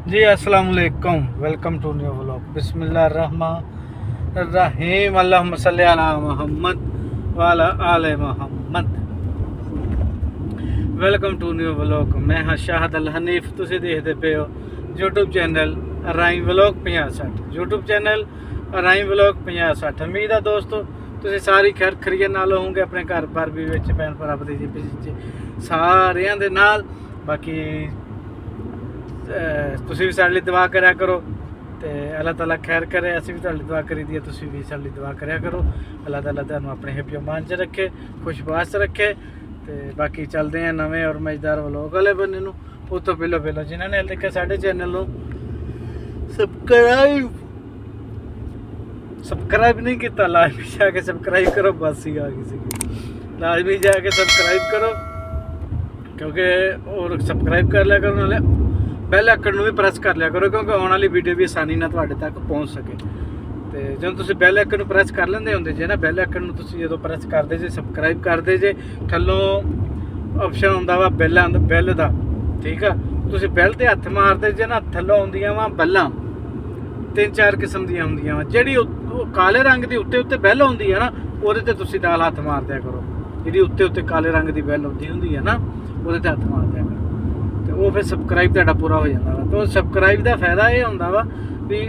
जी अस्सलाम वालेकुम, welcome to new vlog. बिस्मिल्लाहिर्रहमानिर्रहीम, अल्लाहुम्मा सल्ली अला मुहम्मद व अला आले Muhammad. Welcome to new vlog. मैं हाँ शाहद अल हनीफ। तुसीं देखते पे हो YouTube channel rhyme vlog 50-60। YouTube channel rhyme vlog 50-60। उम्मीद है दोस्तों तुसीं सारी खैर खरीत नाल होवोगे, अपने घर पर भी विच भैन भरा भतीजे सारियां दे नाल। बाकी तुसीं भी साडे लई दुआ करा करो ते अल्लाह ताला खैर करे। असीं भी तुहाडी दुआ करी दी है, तुसीं भी साडे लई दुआ करा करो। अल्लाह ताला तुहानूं अपने हिफ्ज़ मान च रखे, खुशबाश रखे। ते बाकी चलते हैं नवे और मज़ेदार व्लॉग वाले बने नूं। उस तो पहलो जिन्होंने हाले तक साडे चैनल नूं सबसक्राइब नहीं किया, लाजमी जाके सबसक्राइब करो। बस ही आ गई सी, लाजमी जाके सबसक्राइब करो, क्योंकि और सबसक्राइब कर लिया करो, नाले बैल आइकन भी प्रेस कर लिया करो, क्योंकि आने वाली वीडियो भी आसानी नाल तुहाडे तक पहुँच सके। तो जो तुम बैल आइकन प्रेस कर लेंदे होंदे जे ना, बैल आइकन जो प्रेस करते जे, सबसक्राइब करते जे, थल्लों ऑप्शन आउंदा वा बैल दा, ठीक है। तुसीं बैल ते हत्थ मारते जे ना, थल्लों आउंदियां वा बैलां 3-4 किस्म दियां हुंदियां वा। जिहड़ी काले रंग की उत्ते उत्ते बैल आउंदी है ना, उहदे ते तुसीं नाल हत्थ मार दिया करो। जिहड़ी उत्ते उत्ते काले रंग की बैल आउंदी हुंदी है ना, उहदे ते हत्थ मार दिया करो, तो वो फिर सबसक्राइब तुहाडा पूरा हो जाता वा। तो सबसक्राइब का फायदा ये होंदा वा भी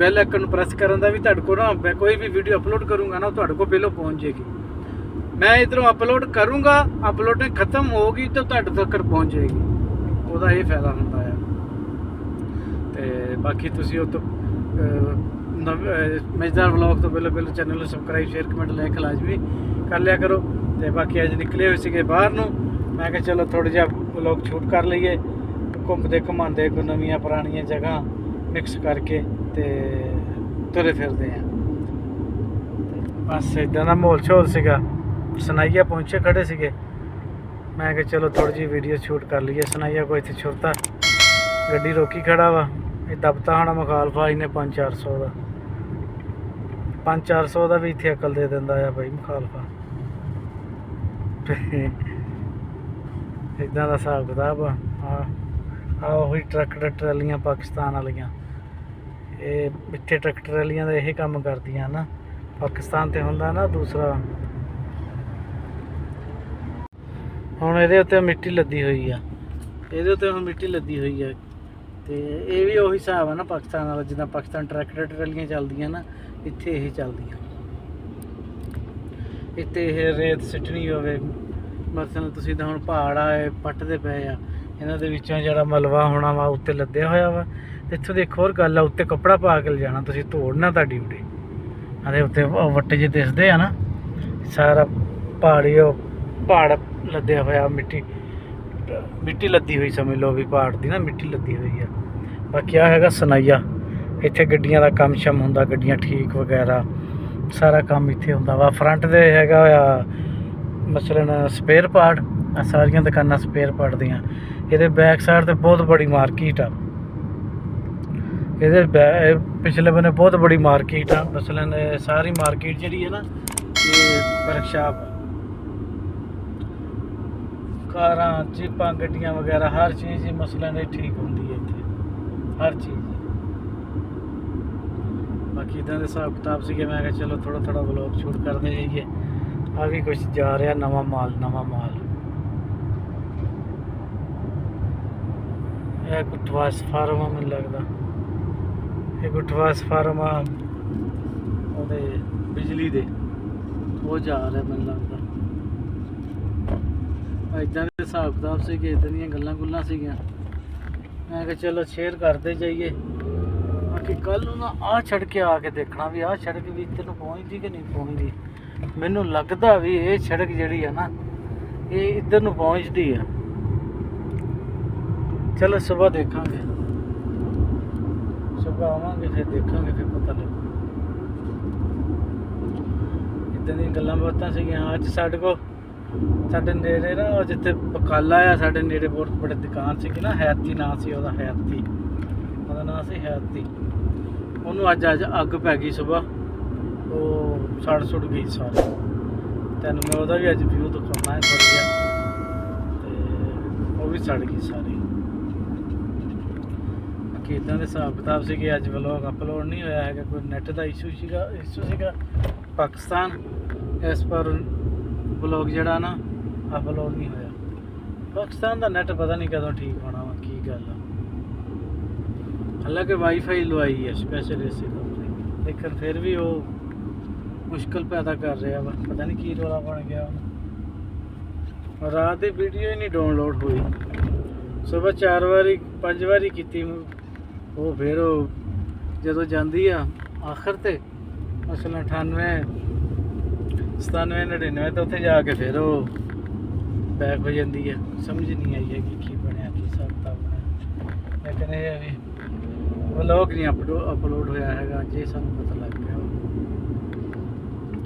बैल आइकन प्रेस करन दा भी तुहाडे कोल ना, मैं कोई भी वीडियो अपलोड करूँगा ना, तुहाडे कोल पहलों पहुँच जाएगी। मैं इधरों अपलोड करूँगा, अपलोडिंग खत्म होगी तो तुहाडे तक पहुँच जाएगी। ਉਹਦਾ ਇਹ ਫਾਇਦਾ ਹੁੰਦਾ ਆ। ਤੇ ਬਾਕੀ ਤੁਸੀਂ ਉਹ ਤੋਂ ਮਜ਼ੇਦਾਰ ਵਲੌਗ ਤੋਂ ਪਹਿਲਾਂ ਚੈਨਲ ਨੂੰ ਸਬਸਕ੍ਰਾਈਬ, ਸ਼ੇਅਰ, ਕਮੈਂਟ, ਲਾਈਕ ਲਾਜ਼ਮੀ ਕਰ ਲਿਆ ਕਰੋ। ਤੇ ਬਾਕੀ ਅੱਜ ਨਿਕਲੇ ਹੋਏ ਸੀਗੇ ਬਾਹਰ ਨੂੰ, ਮੈਂ ਕਿਹਾ ਚਲੋ ਥੋੜ੍ਹਾ ਜਿਹਾ ਵਲੌਗ ਸ਼ੂਟ ਕਰ ਲਈਏ, ਘੁੰਮਦੇ ਘੁੰਮਾਉਂਦੇ ਕੋਈ ਨਵੀਆਂ ਪੁਰਾਣੀਆਂ ਜਗ੍ਹਾ ਮਿਕਸ ਕਰਕੇ ਤੇ ਤੁਰੇ ਫਿਰਦੇ ਆ। ਬਸ ਇੱਦਾਂ ਦਾ ਮਾਹੌਲ ਸ਼ੋਲ ਸੀਗਾ। ਸਨਾਈਆ ਪਹੁੰਚੇ ਖੜੇ ਸੀਗੇ, मैं कि चलो थोड़ी जी वीडियो शूट कर लीए। सुनाइया कोई इतने छुरता गड्डी रोकी खड़ा वा, दबता होना मुखालफा इन्हें 500-400 का, 500-400 का भी इतने अकल दे दिंदा है भाई मुखालफा। इदा का हिसाब किताब आ वही ट्रैक्टर ट्रैलियाँ पाकिस्तान वालियाँ, ये इतने ट्रैक्टर ट्रैलियाँ का यही काम करदियाँ ना। पाकिस्तान तो होंदा ना दूसरा। ਹੁਣ ਇਹਦੇ ਉੱਤੇ ਮਿੱਟੀ ਲੱਦੀ ਹੋਈ ਆ, ਇਹਦੇ ਉੱਤੇ ਹੁਣ ਮਿੱਟੀ ਲੱਦੀ ਹੋਈ ਆ। ਤੇ ਇਹ ਵੀ ਉਹੀ ਹਿਸਾਬ ਆ ਨਾ ਪਾਕਿਸਤਾਨ ਵਾਲਾ, ਜਿੱਦਾਂ ਪਾਕਿਸਤਾਨ ਟਰੈਕਟਰ ਟਰਾਲੀਆਂ ਚੱਲਦੀਆਂ ਨਾ, ਇੱਥੇ ਇਹ ਚੱਲਦੀਆਂ। ਇੱਥੇ ਇਹ ਰੇਤ ਸਿੱਟਣੀ ਹੋਵੇ, ਮਸਲਨ ਤੁਸੀਂ ਤਾਂ ਹੁਣ ਪਹਾੜ ਆ ਪੱਟਦੇ ਪਏ ਆ, ਇਹਨਾਂ ਦੇ ਵਿੱਚੋਂ ਜਿਹੜਾ ਮਲਬਾ ਹੋਣਾ ਵਾ ਉੱਤੇ ਲੱਦਿਆ ਹੋਇਆ ਵਾ। ਇੱਥੋਂ ਦੀ ਇੱਕ ਹੋਰ ਗੱਲ ਆ, ਉੱਤੇ ਕੱਪੜਾ ਪਾ ਕੇ ਲਿਜਾਣਾ ਤੁਸੀਂ, ਧੋੜਨਾ ਤੁਹਾਡੀ ਉੱਤੇ। ਇਹਦੇ ਉੱਤੇ ਵੱਟੇ ਜਿਹੇ ਦਿਸਦੇ ਆ ਨਾ, ਸਾਰਾ ਪਹਾੜੀ ਉਹ ਪਹਾੜ ਲੱਦਿਆ ਹੋਇਆ, ਮਿੱਟੀ ਲੱਦੀ ਹੋਈ ਸਮਝ ਲਓ ਵੀ ਪਹਾੜ ਦੀ ਨਾ ਮਿੱਟੀ ਲੱਦੀ ਹੋਈ ਆ। ਬਾਕੀ ਆ ਹੈਗਾ ਸੁਨਾਈਆ, ਇੱਥੇ ਗੱਡੀਆਂ ਦਾ ਕੰਮ ਸ਼ਮ ਹੁੰਦਾ, ਗੱਡੀਆਂ ਠੀਕ ਵਗੈਰਾ ਸਾਰਾ ਕੰਮ ਇੱਥੇ ਹੁੰਦਾ ਵਾ। ਫਰੰਟ ਦੇ ਹੈਗਾ ਹੋਇਆ ਮਸਲਨ ਸਪੇਅਰ ਪਾਰਟ, ਆ ਸਾਰੀਆਂ ਦੁਕਾਨਾਂ ਸਪੇਅਰ ਪਾਰਟ ਦੀਆਂ। ਇਹਦੇ ਬੈਕ ਸਾਈਡ ਤੇ ਬਹੁਤ ਬੜੀ ਮਾਰਕੀਟ ਆ, ਇਹਦੇ ਪਿਛਲੇ ਬੰਨੇ ਬਹੁਤ ਬੜੀ ਮਾਰਕੀਟ ਆ। ਮਸਲਨ ਸਾਰੀ ਮਾਰਕੀਟ ਜਿਹੜੀ ਹੈ ਨਾ, ਇਹ ਵਰਕਸ਼ਾਪ, ਕਾਰਾਂ, ਜੀਪਾਂ, ਗੱਡੀਆਂ ਵਗੈਰਾ ਹਰ ਚੀਜ਼ ਹੀ ਮਸਲਨ ਇਹ ਠੀਕ ਹੁੰਦੀ ਹੈ ਇੱਥੇ, ਹਰ ਚੀਜ਼। ਬਾਕੀ ਇੱਦਾਂ ਦੇ ਹਿਸਾਬ ਕਿਤਾਬ ਸੀਗੇ। ਮੈਂ ਕਿਹਾ ਚਲੋ ਥੋੜ੍ਹਾ ਵਲੌਗ ਸ਼ੂਟ ਕਰਦੇ ਜਾਈਏ। ਆ ਵੀ ਕੁਛ ਜਾ ਰਿਹਾ ਨਵਾਂ ਮਾਲ। ਇਹ ਗੁੱਟਵਾਸ ਫਾਰਮ ਆ, ਮੈਨੂੰ ਲੱਗਦਾ ਇਹ ਗੁੱਟਵਾਸ ਫਾਰਮ ਆ ਉਹਦੇ ਬਿਜਲੀ ਦੇ, ਉਹ ਜਾ ਰਿਹਾ ਮੈਨੂੰ ਲੱਗਦਾ। ਇੱਦਾਂ ਦੇ ਹਿਸਾਬ ਕਿਤਾਬ ਸੀਗੇ, ਇੱਦਾਂ ਦੀਆਂ ਗੱਲਾਂ ਸੀਗੀਆਂ। ਮੈਂ ਕਿਹਾ ਚਲੋ ਸ਼ੇਅਰ ਕਰਦੇ ਜਾਈਏ। ਬਾਕੀ ਕੱਲ੍ਹ ਨੂੰ ਨਾ ਆਹ ਸੜਕ ਆ ਕੇ ਦੇਖਣਾ ਵੀ ਆਹ ਸੜਕ ਵੀ ਇੱਧਰ ਨੂੰ ਪਹੁੰਚਦੀ ਕਿ ਨਹੀਂ ਪਹੁੰਚਦੀ। ਮੈਨੂੰ ਲੱਗਦਾ ਵੀ ਇਹ ਸੜਕ ਜਿਹੜੀ ਆ ਨਾ, ਇਹ ਇੱਧਰ ਨੂੰ ਪਹੁੰਚਦੀ ਆ। ਚਲੋ ਸੁਬਾਹ ਦੇਖਾਂਗੇ, ਸੁਬਾਹ ਆਵਾਂਗੇ ਫਿਰ ਦੇਖਾਂਗੇ, ਫਿਰ ਪਤਾ ਲੱਗੂ। ਇੱਦਾਂ ਦੀਆਂ ਗੱਲਾਂ ਬਾਤਾਂ ਸੀਗੀਆਂ। ਅੱਜ ਸਾਡੇ ਨੇੜੇ ਨਾ, ਜਿੱਥੇ ਬਕਾਲਾ ਆ ਸਾਡੇ ਨੇੜੇ, ਬਹੁਤ ਬੜੀ ਦੁਕਾਨ ਸੀਗੀ ਨਾ, ਹੈਤੀ ਨਾਂ ਸੀ ਉਹਦਾ, ਉਹਦਾ ਨਾਂ ਸੀ ਹੈਤੀ। ਉਹਨੂੰ ਅੱਜ ਅੱਗ ਪੈ ਗਈ ਸੁਬਾਹ, ਉਹ ਸੜ ਗਈ ਸਾਰੀ। ਤੈਨੂੰ ਮੈਂ ਉਹਦਾ ਵੀ ਅੱਜ ਵਿਊ ਦਿਖਾਉਣਾ ਹੈ ਥੋੜ੍ਹਾ ਜਿਹਾ, ਅਤੇ ਉਹ ਵੀ ਸੜ ਗਈ ਸਾਰੀ। ਬਾਕੀ ਇਦਾਂ ਦੇ ਹਿਸਾਬ ਕਿਤਾਬ ਸੀ ਕਿ ਅੱਜ ਵਲੋਗ ਅਪਲੋਡ ਨਹੀਂ ਹੋਇਆ ਹੈਗਾ, ਕੋਈ ਨੈਟ ਦਾ ਇਸ਼ੂ ਸੀਗਾ ਪਾਕਿਸਤਾਨ, ਇਸ ਪਰ ਵਲੋਗ ਜਿਹੜਾ ਨਾ ਅਪਲੋਡ ਨਹੀਂ ਹੋਇਆ। ਪਾਕਿਸਤਾਨ ਦਾ ਨੈਟ ਪਤਾ ਨਹੀਂ ਕਦੋਂ ਠੀਕ ਹੋਣਾ ਵਾ, ਕੀ ਗੱਲ ਆ। ਹਾਲਾਂਕਿ ਵਾਈਫਾਈ ਲਵਾਈ ਹੈ ਸਪੈਸ਼ਲ ਇਸੇ ਕੰਪਨੀ, ਲੇਕਿਨ ਫਿਰ ਵੀ ਉਹ ਮੁਸ਼ਕਲ ਪੈਦਾ ਕਰ ਰਿਹਾ ਵਾ, ਪਤਾ ਨਹੀਂ ਕੀ ਰੌਲਾ ਬਣ ਗਿਆ। ਰਾਤ ਦੀ ਵੀਡੀਓ ਹੀ ਨਹੀਂ ਡਾਊਨਲੋਡ ਹੋਈ, ਸਵੇਰ 4 ਵਾਰੀ 5 ਵਾਰੀ ਕੀਤੀ, ਉਹ ਫਿਰ ਉਹ ਜਦੋਂ ਜਾਂਦੀ ਆ ਆਖਰ ਤੇ ਮਸਲਾ 98 97 99 ਤੇ ਉੱਥੇ ਜਾ ਕੇ ਫਿਰ ਉਹ ਬੈਕ ਹੋ ਜਾਂਦੀ ਹੈ। ਸਮਝ ਨਹੀਂ ਆਈ ਹੈ ਕਿ ਕੀ ਬਣਿਆ, ਕੀ ਸਕਦਾ ਬਣਿਆ। ਲੇਕਿਨ ਇਹ ਹੈ ਵੀ ਵਲੋਗ ਨਹੀਂ ਅਪਲੋਡ ਹੋਇਆ ਹੈਗਾ, ਜੇ ਸਾਨੂੰ ਪਤਾ ਲੱਗ ਗਿਆ।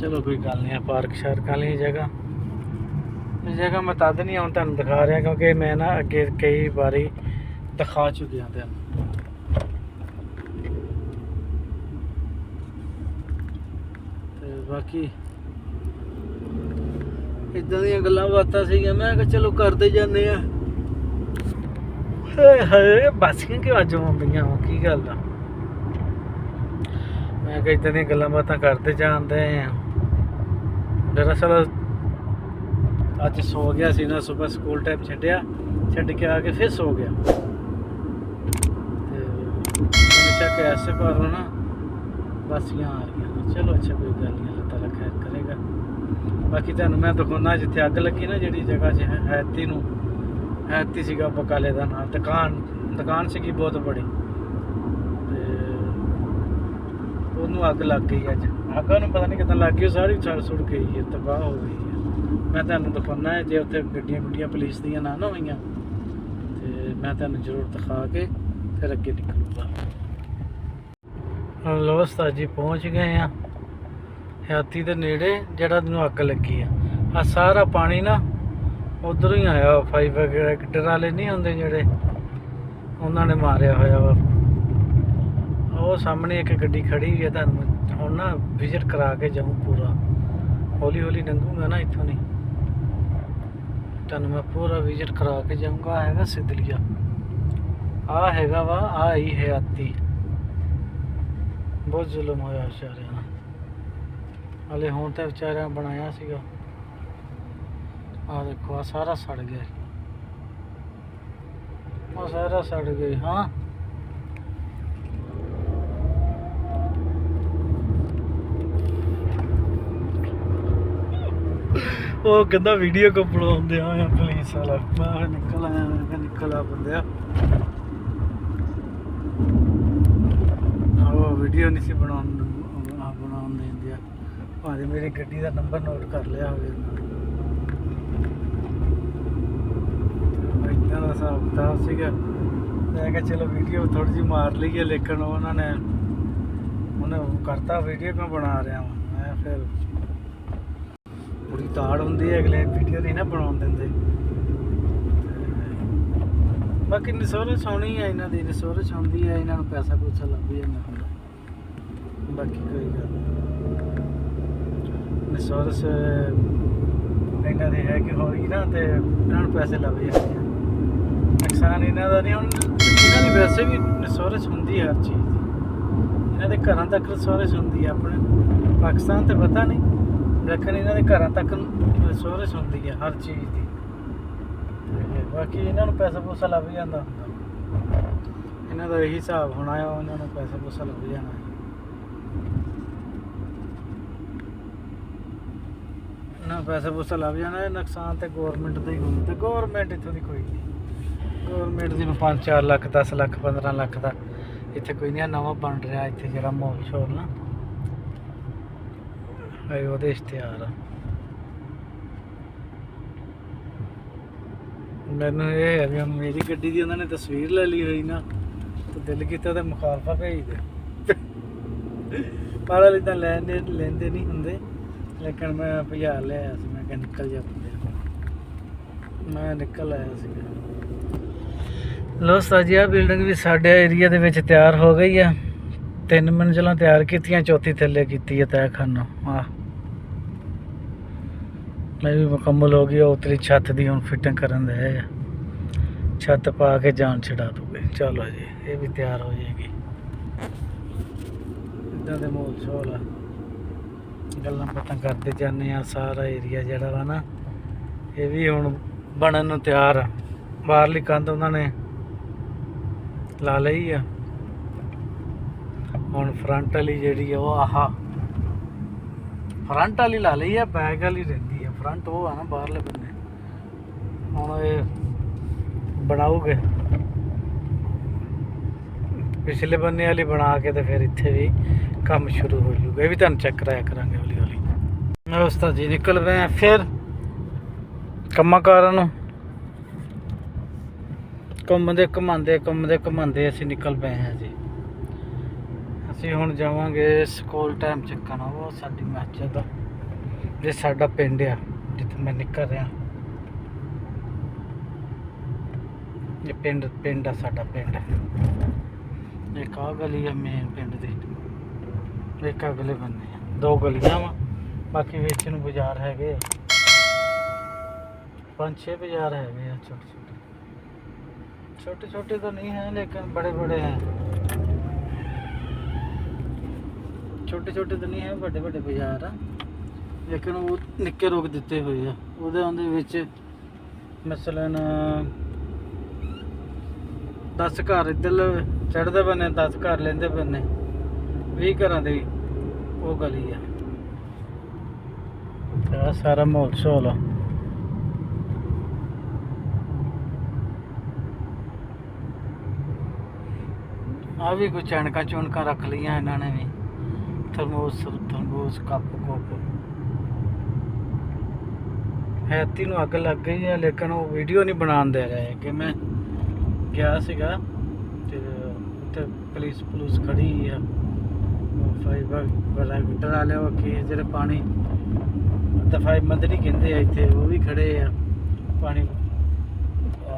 ਚਲੋ ਕੋਈ ਗੱਲ ਨਹੀਂ, ਪਾਰਕ ਸ਼ਾਰਕ ਵਾਲੀ ਜਗ੍ਹਾ ਮੈਂ ਤਦ ਨਹੀਂ ਹੁਣ ਤੁਹਾਨੂੰ ਦਿਖਾ ਰਿਹਾ ਕਿਉਂਕਿ ਮੈਂ ਨਾ ਅੱਗੇ ਕਈ ਵਾਰੀ ਦਿਖਾ ਚੁੱਕਿਆ ਤੁਹਾਨੂੰ। ਤੇ ਬਾਕੀ ਇਦਾਂ ਦੀਆਂ ਗੱਲਾਂ ਬਾਤਾਂ ਸੀਗੀਆਂ, ਮੈਂ ਕਿਹਾ ਚਲੋ ਕਰਦੇ ਜਾਂਦੇ ਆ। ਹਾਏ ਬਾਸੀਆਂ ਕਿ ਅੱਜ ਆਉਂਦੀਆਂ ਵਾ, ਕੀ ਗੱਲ ਆ। ਮੈਂ ਕਿਹਾ ਇਦਾਂ ਦੀਆਂ ਗੱਲਾਂ ਬਾਤਾਂ ਕਰਦੇ ਜਾਂਦੇ ਆ। ਦਰਅਸਲ ਅੱਜ ਸੋ ਗਿਆ ਸੀ ਨਾ, ਸਵੇਰ ਸਕੂਲ ਟਾਈਮ ਛੱਡ ਕੇ ਆ ਕੇ ਫਿਰ ਸੋ ਗਿਆ। ਤੇ ਮੈਨੂੰ ਸ਼ੱਕ ਐਸੇ ਪਰ ਨਾ ਬਾਸੀਆਂ ਆ ਰਹੀਆਂ। ਚਲੋ ਅੱਛਾ ਕੋਈ ਗੱਲ ਨਹੀਂ, ਅੱਲਾਹ ਤਾਲਾ ਖੈਰ ਕਰੇਗਾ। ਬਾਕੀ ਤੁਹਾਨੂੰ ਮੈਂ ਦਿਖਾਉਣਾ ਜਿੱਥੇ ਅੱਗ ਲੱਗੀ ਨਾ, ਜਿਹੜੀ ਜਗ੍ਹਾ 'ਚ ਹੈਤੀ ਸੀਗਾ ਬਕਾਲੇ ਦਾ ਨਾਂ, ਦੁਕਾਨ ਸੀਗੀ ਬਹੁਤ ਬੜੀ, ਤੇ ਉਹਨੂੰ ਅੱਗ ਲੱਗ ਗਈ। ਅੱਜ ਅੱਗ ਨੂੰ ਪਤਾ ਨਹੀਂ ਕਿੱਦਾਂ ਲੱਗ ਗਈ, ਉਹ ਸਾਰੀ ਛੜ ਸੁੜ ਗਈ ਹੈ, ਤਬਾਹ ਹੋ ਗਈ ਹੈ। ਮੈਂ ਤੁਹਾਨੂੰ ਦਿਖਾਉਣਾ ਹੈ, ਜੇ ਉੱਥੇ ਗੱਡੀਆਂ ਪੁਲਿਸ ਦੀਆਂ ਨਾ ਹੋਈਆਂ ਤੇ ਮੈਂ ਤੁਹਾਨੂੰ ਜ਼ਰੂਰ ਦਿਖਾ ਕੇ ਫਿਰ ਅੱਗੇ ਨਿਕਲੂਗਾ। ਲੋ ਉਸਤਾਦ ਜੀ ਪਹੁੰਚ ਗਏ ਆ ਹੈਤੀ ਦੇ ਨੇੜੇ, ਜਿਹੜਾ ਨੂੰ ਅੱਗ ਲੱਗੀ ਆ ਸਾਰਾ ਪਾਣੀ ਨਾ ਉਧਰੋਂ ਹੀ ਆਇਆ। ਫਾਈਬਰ ਗ੍ਰੈਡਰ ਵਾਲੇ ਨਹੀਂ ਹੁੰਦੇ ਜਿਹੜੇ, ਉਹਨਾਂ ਨੇ ਮਾਰਿਆ ਹੋਇਆ ਵਾ। ਉਹ ਸਾਹਮਣੇ ਇੱਕ ਗੱਡੀ ਖੜੀ ਹੋਈ ਹੈ, ਤੁਹਾਨੂੰ ਹੁਣ ਨਾ ਵਿਜ਼ਿਟ ਕਰਾ ਕੇ ਜਾਊਂ ਪੂਰਾ। ਹੌਲੀ ਹੌਲੀ ਲੰਘੂਗਾ ਨਾ ਇੱਥੋਂ ਨਹੀਂ, ਤੁਹਾਨੂੰ ਮੈਂ ਪੂਰਾ ਵਿਜ਼ਿਟ ਕਰਾ ਕੇ ਜਾਊਂਗਾ। ਹੈਗਾ ਸਿਦਲੀਆ, ਆ ਹੈਗਾ ਵਾ, ਆ ਹੀ ਹੈਤੀ। ਬਹੁਤ ਜ਼ੁਲਮ ਹੋਇਆ ਵਿਚਾਰਿਆਂ ਨਾਲ, ਹਲੇ ਹੁਣ ਤਾਂ ਵਿਚਾਰਿਆਂ ਬਣਾਇਆ ਸੀਗਾ। ਆ ਦੇਖੋ ਆ ਸਾਰਾ ਸੜ ਗਿਆ, ਉਹ ਸਾਰਾ ਸੜ ਗਿਆ। ਹਾਂ ਉਹ ਕਹਿੰਦਾ ਵੀਡੀਓ ਕੋ ਬਣਾਉਂਦੇ ਆ ਪੁਲਿਸ ਵਾਲਾ। ਮੈਂ ਨਿਕਲ ਆਇਆ, ਮੈਂ ਕਿਹਾ ਨਿਕਲ ਆ ਬੰਦਿਆ, ਉਹ ਵੀਡੀਓ ਨਹੀਂ ਸੀ ਬਣਾਉਣ ਦਿੰਦੇ ਆ। ਭਾਵੇਂ ਮੇਰੀ ਗੱਡੀ ਦਾ ਨੰਬਰ ਨੋਟ ਕਰ ਲਿਆ ਹੋਵੇ। ਇੱਦਾਂ ਦਾ ਹਿਸਾਬ ਕਿਤਾਬ ਸੀਗਾ। ਮੈਂ ਕਿਹਾ ਚਲੋ ਵੀਡੀਓ ਥੋੜ੍ਹੀ ਜਿਹੀ ਮਾਰ ਲਈਏ, ਲੇਕਿਨ ਉਹਨੇ ਕਰਤਾ ਵੀਡੀਓ ਕਿਉਂ ਬਣਾ ਰਿਹਾ ਵਾਂ। ਮੈਂ ਫਿਰ ਪੂਰੀ ਤਾੜ ਹੁੰਦੀ ਹੈ, ਅਗਲੇ ਵੀਡੀਓ ਨਹੀਂ ਨਾ ਬਣਾਉਣ ਦਿੰਦੇ। ਬਾਕੀ ਨਸੋਰੇ ਸੋਹਣੀ ਹੈ ਇਹਨਾਂ ਦੀ, ਨਸੋਰੇ ਆਉਂਦੀ ਹੈ, ਇਹਨਾਂ ਨੂੰ ਪੈਸਾ ਪੂਸਾ ਲੱਭ ਜਾਂਦਾ ਹੁੰਦਾ। ਬਾਕੀ ਕੋਈ ਗੱਲ ਨਸੋਰਸ ਇਹਨਾਂ ਦੇ ਹੈ ਕਿ ਹੋਈ ਨਾ, ਤੇ ਇਹਨਾਂ ਨੂੰ ਪੈਸੇ ਲੱਭ ਜਾਂਦੇ ਆ। ਨੁਕਸਾਨ ਇਹਨਾਂ ਦਾ ਨਹੀਂ। ਹੁਣ ਇਹਨਾਂ ਦੀ ਵੈਸੇ ਵੀ ਨਸੋਰਸ ਹੁੰਦੀ ਹੈ ਹਰ ਚੀਜ਼ ਦੀ, ਇਹਨਾਂ ਦੇ ਘਰਾਂ ਤੱਕ ਨਸੋਰਸ ਹੁੰਦੀ ਹੈ। ਆਪਣੇ ਪਾਕਿਸਤਾਨ ਤੇ ਪਤਾ ਨਹੀਂ, ਲੇਕਿਨ ਇਹਨਾਂ ਦੇ ਘਰਾਂ ਤੱਕ ਨਸੋਰਸ ਹੁੰਦੀ ਹੈ ਹਰ ਚੀਜ਼ ਦੀ। ਬਾਕੀ ਇਹਨਾਂ ਨੂੰ ਪੈਸਾ ਪੂਸਾ ਲੱਭ ਜਾਂਦਾ ਹੁੰਦਾ, ਇਹਨਾਂ ਦਾ ਇਹੀ ਹਿਸਾਬ ਹੋਣਾ ਆ, ਉਹਨਾਂ ਨੂੰ ਪੈਸਾ ਪੂਸਾ ਲੱਭ ਜਾਣਾ। ਇਹਨਾਂ ਪੈਸਾ ਪੂਸਾ ਲੱਭ ਜਾਣਾ। ਨੁਕਸਾਨ ਤੇ ਗੌਰਮੈਂਟ ਦਾ ਹੀ ਹੁੰਦਾ, ਤੇ ਗੌਰਮੈਂਟ ਇੱਥੋਂ ਦੀ ਕੋਈ ਨਹੀਂ। ਗੌਰਮੈਂਟ ਦੀ 5-4 ਲੱਖ 10 ਲੱਖ 15 ਲੱਖ ਦਾ ਇੱਥੇ ਕੋਈ ਨਹੀਂ। ਨਵਾਂ ਬਣ ਰਿਹਾ ਇੱਥੇ ਜਿਹੜਾ ਮੋਲ ਸ਼ੋਰ ਨਾ, ਉਹਦੇ ਇਸ਼ਤਿਹਾਰ ਆ। ਮੈਨੂੰ ਇਹ ਹੈ ਵੀ ਮੇਰੀ ਗੱਡੀ ਦੀ ਉਹਨਾਂ ਨੇ ਤਸਵੀਰ ਲੈ ਲਈ ਹੋਈ ਨਾ, ਤੇ ਦਿਲ ਕੀਤਾ ਤਾਂ ਮੁਖਾਲਫਾ ਭੇਜ ਦੇ। ਪਰ ਹਾਲੇ ਤਾਂ ਲੈਂਦੇ ਨਹੀਂ ਹੁੰਦੇ, ਲੇਕਿਨ ਮੈਂ ਭਜਾ ਲਿਆ ਸੀ। ਮੈਂ ਕਿਹਾ ਨਿਕਲ ਜਾ ਬੰਦੇ, ਮੈਂ ਨਿਕਲ ਆਇਆ ਸੀਗਾ। ਲੋ ਉਸਤਾਦ ਜੀ, ਆਹ ਬਿਲਡਿੰਗ ਵੀ ਸਾਡੇ ਏਰੀਆ ਦੇ ਵਿੱਚ ਤਿਆਰ ਹੋ ਗਈ ਆ। 3 ਮੰਜ਼ਿਲਾਂ ਤਿਆਰ ਕੀਤੀਆਂ, ਚੌਥੀ ਥੱਲੇ ਕੀਤੀ ਹੈ ਤਹਿਖਾਨਾ। ਆਹ ਮੈਂ ਵੀ ਮੁਕੰਮਲ ਹੋ ਗਈ। ਉਤਲੀ ਛੱਤ ਦੀ ਹੁਣ ਫਿਟਿੰਗ ਕਰਨ ਦੇ, ਛੱਤ ਪਾ ਕੇ ਜਾਨ ਛਡਾ ਦੂਗੇ। ਚਲੋ ਜੀ। ਇਹ ਵੀ ਤਿਆਰ ਹੋ ਜਾਏਗੀ। ਇਦਾਂ ਦੇ ਮਾਹੌਲ ਸ਼ੋਲ ਆ, ਗੱਲਾਂ ਬਾਤਾਂ ਕਰਦੇ ਜਾਂਦੇ ਆ। ਸਾਰਾ ਏਰੀਆ ਜਿਹੜਾ ਵਾ ਨਾ ਇਹ ਵੀ ਹੁਣ ਬਣਨ ਨੂੰ ਤਿਆਰ ਆ। ਬਾਹਰਲੀ ਕੰਧ ਉਹਨਾਂ ਨੇ ਲਾ ਲਈ ਆ, ਹੁਣ ਫਰੰਟ ਵਾਲੀ ਜਿਹੜੀ ਆ ਉਹ ਆਹ ਫਰੰਟ ਵਾਲੀ ਲਾ ਲਈ ਆ, ਬੈਕ ਵਾਲੀ ਰਹਿੰਦੀ ਆ। ਫਰੰਟ ਉਹ ਆ ਨਾ ਬਾਹਰਲੇ ਬੰਨੇ, ਹੁਣ ਇਹ ਬਣਾਉਗੇ ਪਿਛਲੇ ਬੰਨੇ ਵਾਲੀ ਬਣਾ ਕੇ ਤੇ ਫਿਰ ਇੱਥੇ ਵੀ ਕੰਮ ਸ਼ੁਰੂ ਹੋ ਜਾਊਗਾ। ਇਹ ਵੀ ਤੁਹਾਨੂੰ ਚੈੱਕ ਕਰਾਇਆ ਕਰਾਂਗੇ ਹੌਲੀ ਹੌਲੀ। ਮੈਂ ਉਸਤਾਦ ਜੀ ਨਿਕਲ ਪਏ ਆ ਫਿਰ ਕੰਮਾਂ ਕਾਰਾਂ ਨੂੰ, ਘੁੰਮਦੇ ਅਸੀਂ ਨਿਕਲ ਪਏ ਹਾਂ ਜੀ। ਅਸੀਂ ਹੁਣ ਜਾਵਾਂਗੇ ਸਕੂਲ ਟਾਈਮ ਚੱਕਣਾ, ਉਹ ਸਾਡੀ ਮਸਜਿਦ ਆ, ਜੇ ਸਾਡਾ ਪਿੰਡ ਆ ਜਿੱਥੇ ਮੈਂ ਨਿਕਲ ਰਿਹਾ। ਇਹ ਪਿੰਡ ਆ ਸਾਡਾ ਪਿੰਡ। ਇੱਕ ਆਹ ਗਲੀ ਆ ਮੇਨ ਪਿੰਡ ਦੀ, ਇੱਕ ਅਗਲੇ ਬੰਨੇ ਆ, 2 ਗਲੀਆਂ ਵਾ। ਬਾਕੀ ਵਿੱਚ ਨੂੰ ਬਾਜ਼ਾਰ ਹੈਗੇ 5-6 ਬਾਜ਼ਾਰ ਹੈਗੇ ਆ, छोटे तो नहीं हैं लेकिन बड़े बड़े हैं। छोटे तो नहीं है, बड़े बाजार आ, लेकिन वो निक्के रोक दिते हुए आ। ਉਹਦੇ ਵਿੱਚ ਮਸਲਨ 10 ਘਰ ਇੱਧਰ ਚੜ੍ਹਦੇ ਬੰਨੇ, 10 ਘਰ ਲੈਂਦੇ ਬੰਨੇ, 20 ਘਰਾਂ ਦੀ ਉਹ ਗਲੀ ਆ। ਆ ਸਾਰਾ ਮਾਹੌਲ ਸ਼ੋਲ ਆ। ਆ ਵੀ ਕੁਝ ਚੁਣਕਾਂ ਰੱਖ ਲਈਆਂ ਇਹਨਾਂ ਨੇ ਵੀ, ਥਰਮੋਸ ਕੱਪ ਹੈਤੀ ਨੂੰ ਅੱਗ ਲੱਗ ਗਈ ਹੈ, ਲੇਕਿਨ ਉਹ ਵੀਡੀਓ ਨਹੀਂ ਬਣਾਉਣ ਦੇ ਰਹੇ ਕਿ ਮੈਂ ਗਿਆ ਸੀਗਾ ਤੇ ਉੱਥੇ ਪੁਲਿਸ ਖੜੀ ਆ, ਫਾਈਬਰ ਵਾਲੇ ਕੀ ਜਿਹੜੇ ਪਾਣੀ ਦਫਾਈ ਮਦਨੀ ਕਹਿੰਦੇ ਆ ਇੱਥੇ, ਉਹ ਵੀ ਖੜੇ ਆ ਪਾਣੀ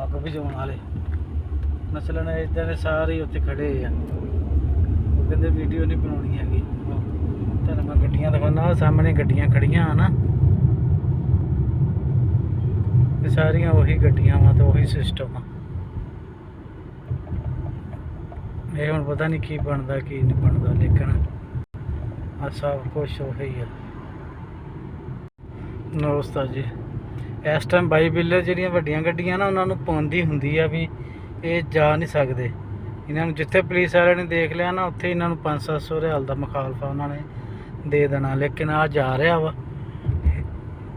ਅੱਗ ਬੁਝਾਉਣ ਵਾਲੇ। ਮਸਲਨ ਇੱਦਾਂ ਦੇ ਸਾਰੇ ਉੱਥੇ ਖੜੇ ਆ, ਉਹ ਕਹਿੰਦੇ ਵੀਡੀਓ ਨਹੀਂ ਬਣਾਉਣੀ ਹੈਗੀ। ਤੁਹਾਨੂੰ ਮੈਂ ਗੱਡੀਆਂ ਦਿਖਾਉਣਾ, ਸਾਹਮਣੇ ਗੱਡੀਆਂ ਖੜੀਆਂ ਆ ਨਾ, ਇਹ ਸਾਰੀਆਂ ਉਹੀ ਗੱਡੀਆਂ ਵਾ ਤੇ ਉਹੀ ਸਿਸਟਮ ਆ। ਇਹ ਹੁਣ ਪਤਾ ਨਹੀਂ ਕੀ ਬਣਦਾ ਕੀ ਨਹੀਂ ਬਣਦਾ, ਲੇਕਿਨ ਆ ਸਭ ਕੁਛ ਉਹੀ ਆ। ਨਮਸਕਾਰ ਜੀ। ਇਸ ਟਾਈਮ ਬਾਈ ਬਿੱਲੇ ਜਿਹੜੀਆਂ ਵੱਡੀਆਂ ਗੱਡੀਆਂ ਨਾ ਉਹਨਾਂ ਨੂੰ ਪਾਉਂਦੀ ਹੁੰਦੀ ਆ ਵੀ ਇਹ ਜਾ ਨਹੀਂ ਸਕਦੇ। ਇਹਨਾਂ ਨੂੰ ਜਿੱਥੇ ਪੁਲਿਸ ਵਾਲਿਆਂ ਨੇ ਦੇਖ ਲਿਆ ਨਾ ਉੱਥੇ ਇਹਨਾਂ ਨੂੰ 500-700 ਰਿਆਲ ਦਾ ਮੁਖਾਲਫਾ ਉਹਨਾਂ ਨੇ ਦੇ ਦੇਣਾ। ਲੇਕਿਨ ਆ ਜਾ ਰਿਹਾ ਵਾ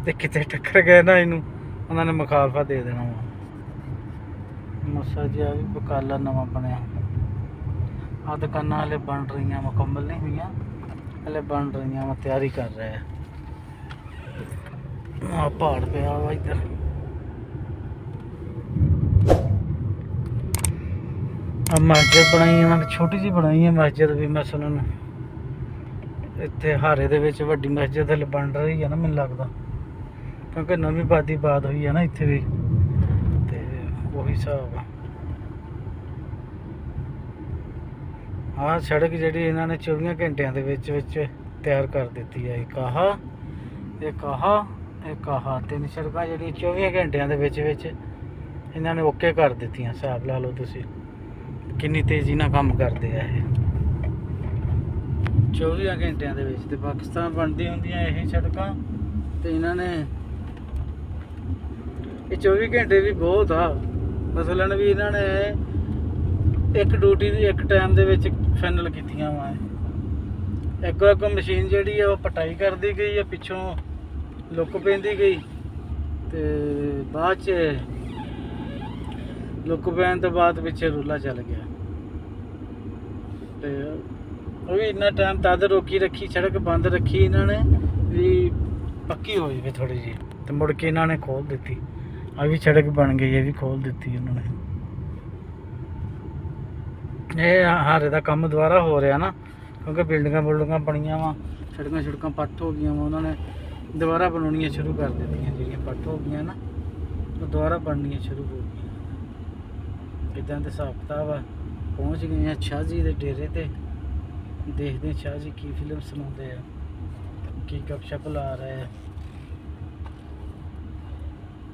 ਤੇ ਕਿਤੇ ਟੱਕਰ ਗਏ ਨਾ ਇਹਨੂੰ, ਉਹਨਾਂ ਨੇ ਮੁਖਾਲਫਾ ਦੇ ਦੇਣਾ ਵਾ। ਮਸਾ ਜੀ ਆ ਵੀ ਬਕਾਲਾ ਨਵਾਂ ਬਣਿਆ। ਆ ਦੁਕਾਨਾਂ ਹਲੇ ਬਣ ਰਹੀਆਂ, ਮੁਕੰਮਲ ਨਹੀਂ ਹੋਈਆਂ, ਹਲੇ ਬਣ ਰਹੀਆਂ ਵਾ, ਤਿਆਰੀ ਕਰ ਰਹੇ ਆ। ਆ ਪਹਾੜ ਪਿਆ ਵਾ ਇੱਧਰ। ਆ ਮਸਜਿਦ ਬਣਾਈ ਉਹਨਾਂ ਨੇ, ਛੋਟੀ ਜਿਹੀ ਬਣਾਈ ਹੈ ਮਸਜਿਦ ਵੀ। ਮਸਲਨ ਇੱਥੇ ਹਾਰੇ ਦੇ ਵਿੱਚ ਵੱਡੀ ਮਸਜਿਦ ਹਲੇ ਬਣ ਰਹੀ ਹੈ ਨਾ ਮੈਨੂੰ ਲੱਗਦਾ, ਕਿਉਂਕਿ ਨਵੀਂ ਬਾਦ ਹੋਈ ਹੈ ਨਾ ਇੱਥੇ ਵੀ, ਤੇ ਉਹੀ ਹਿਸਾਬ ਆ। ਆਹ ਸੜਕ ਜਿਹੜੀ ਇਹਨਾਂ ਨੇ 24 ਘੰਟਿਆਂ ਦੇ ਵਿੱਚ ਤਿਆਰ ਕਰ ਦਿੱਤੀ ਹੈ। ਇੱਕ ਆਹ 3 ਸੜਕਾਂ ਜਿਹੜੀਆਂ 24 ਘੰਟਿਆਂ ਦੇ ਵਿੱਚ ਇਹਨਾਂ ਨੇ ਓਕੇ ਕਰ ਦਿੱਤੀਆਂ। ਹਿਸਾਬ ਲਾ ਲਓ ਤੁਸੀਂ ਕਿੰਨੀ ਤੇਜ਼ੀ ਨਾਲ ਕੰਮ ਕਰਦੇ ਆ ਇਹ 24 ਘੰਟਿਆਂ ਦੇ ਵਿੱਚ। ਤੇ ਪਾਕਿਸਤਾਨ ਬਣਦੀ ਹੁੰਦੀਆਂ ਇਹ ਸੜਕਾਂ, ਤੇ ਇਹਨਾਂ ਨੇ ਇਹ 24 ਘੰਟੇ ਵੀ ਬਹੁਤ ਆ। ਮਸਲਨ ਵੀ ਇਹਨਾਂ ਨੇ ਇੱਕ ਡਿਊਟੀ ਦੀ ਇੱਕ ਟਾਈਮ ਦੇ ਵਿੱਚ ਫਾਈਨਲ ਕੀਤੀਆਂ ਵਾ। ਇੱਕ ਮਸ਼ੀਨ ਜਿਹੜੀ ਆ ਉਹ ਪਟਾਈ ਕਰਦੀ ਗਈ ਆ, ਪਿੱਛੋਂ ਲੁੱਕ ਪੈਂਦੀ ਗਈ, ਤੇ ਬਾਅਦ 'ਚ ਲੁੱਕ ਪੈਣ ਤੋਂ ਬਾਅਦ ਪਿੱਛੇ ਰੂਲਾ ਚੱਲ ਗਿਆ। ਤੇ ਉਹ ਵੀ ਇੰਨਾ ਟਾਈਮ ਤਦ ਰੋਕੀ ਰੱਖੀ, ਸੜਕ ਬੰਦ ਰੱਖੀ ਇਹਨਾਂ ਨੇ ਵੀ ਪੱਕੀ ਹੋ ਜਾਵੇ ਥੋੜੀ ਜਿਹੀ, ਤੇ ਮੁੜ ਕੇ ਇਹਨਾਂ ਨੇ ਖੋਲ ਦਿੱਤੀ। ਆ ਵੀ ਸੜਕ ਬਣ ਗਈ, ਇਹ ਵੀ ਖੋਲ ਦਿੱਤੀ ਉਹਨਾਂ ਨੇ। ਇਹ ਹਾਰੇ ਦਾ ਕੰਮ ਦੁਬਾਰਾ ਹੋ ਰਿਹਾ ਨਾ, ਕਿਉਂਕਿ ਬਿਲਡਿੰਗਾਂ ਬਣੀਆਂ ਵਾ, ਸੜਕਾਂ ਪੱਟ ਹੋ ਗਈਆਂ ਵਾ, ਉਹਨਾਂ ਨੇ ਦੁਬਾਰਾ ਬਣਾਉਣੀਆਂ ਸ਼ੁਰੂ ਕਰ ਦਿੱਤੀਆਂ। ਜਿਹੜੀਆਂ ਪੱਟ ਹੋ ਗਈਆਂ ਨਾ ਉਹ ਦੁਬਾਰਾ ਬਣਨੀਆਂ ਸ਼ੁਰੂ ਹੋ ਗਈਆਂ। ਇੱਦਾਂ ਦੇ ਹਿਸਾਬ ਕਿਤਾਬ ਆ। ਪਹੁੰਚ ਗਏ ਆ ਸ਼ਾਹ ਜੀ ਦੇ ਡੇਰੇ ਤੇ, ਦੇਖਦੇ ਸ਼ਾਹ ਜੀ ਕੀ ਫਿਲਮ ਸੁਣਾਉਂਦੇ ਆ, ਕੀ ਗੱਪਸ਼ਪ ਲਾ ਰਹੇ ਆ।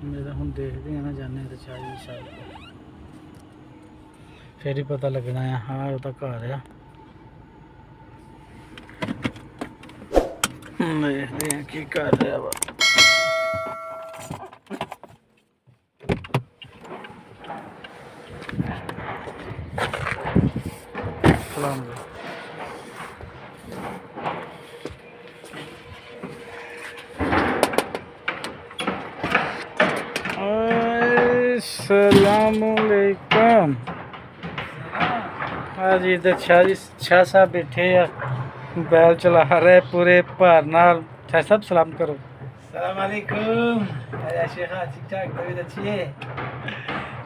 ਮੈਂ ਤਾਂ ਹੁਣ ਦੇਖਦੇ ਆ ਨਾ, ਜਾਣੇ ਤਾਂ ਸ਼ਾਹ ਜੀ ਫਿਰ ਹੀ ਪਤਾ ਲੱਗਣਾ ਆ। ਹਾਂ ਉਹ ਤਾਂ ਘਰ ਆ। ਦੇਖਦੇ ਆ ਕੀ ਕਰ ਰਿਹਾ ਵਾ। ਸਲਾਮ अस्सलामुअलैकुम। हाँ जी इधर शाह साहब बैठे आ, बैल चला रहे पूरे भार नाल। शाह साहब सलाम करो। सलाम अलैकुम। अरे शेखा ठीक ठाक, तबीयत अच्छी है?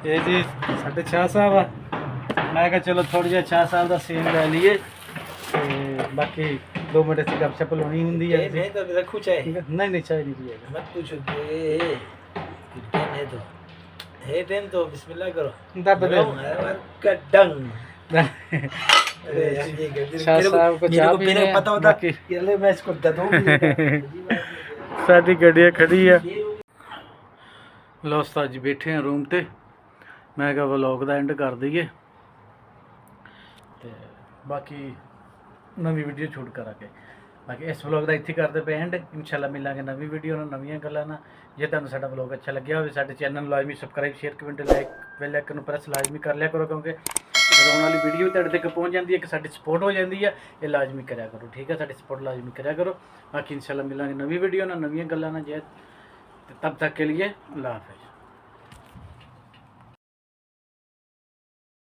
ये जी साढ़े शाह साहब आ। मैं कहा चलो थोड़ी जिहा शाह साहब का सीन ले लीए ते बाकी 2 मिनट से गपशप लानी होंगी है। नहीं तो रखूँ चाय? नहीं नहीं चाय नहीं पिएगा। मत पूछो कि टाइम है तो है टाइम तो बिस्मिल्लाह करो। दब दे कटंग। शाह साहब को चाह पीने मेरे पता होता कि ले मैं इसको दे दूं। साडी गड्डी खड़ी है। लो उस्ताद जी बैठे हैं रूम ते। मैं कहा व्लॉग दा एंड कर दईए ते बाकी नवी वीडियो शूट करांगे। बाकी इस व्लॉग का इत्थे करते पे एंड। इंशाल्लाह मिलांगे नवी वीडियो नाल नवीं गल्लां नाल। जे तुहानूं साडा व्लॉग अच्छा लग्या होवे साडे चैनल नूं लाजमी subscribe share comment like bell icon press लाजमी कर लिया करो, क्योंकि आने वाली वीडियो तुहाडे तक पहुंच जाती है कि साडी सपोर्ट हो जाती है। ये लाजमी करा करो, ठीक है? साडी सपोर्ट लाजमी करा करो। बाकी इंशाल्लाह मिलांगे नवी वीडियो नाल नवीं गल्लां नाल। जे तब तक के लिए अल्लाह हाफ़िज़।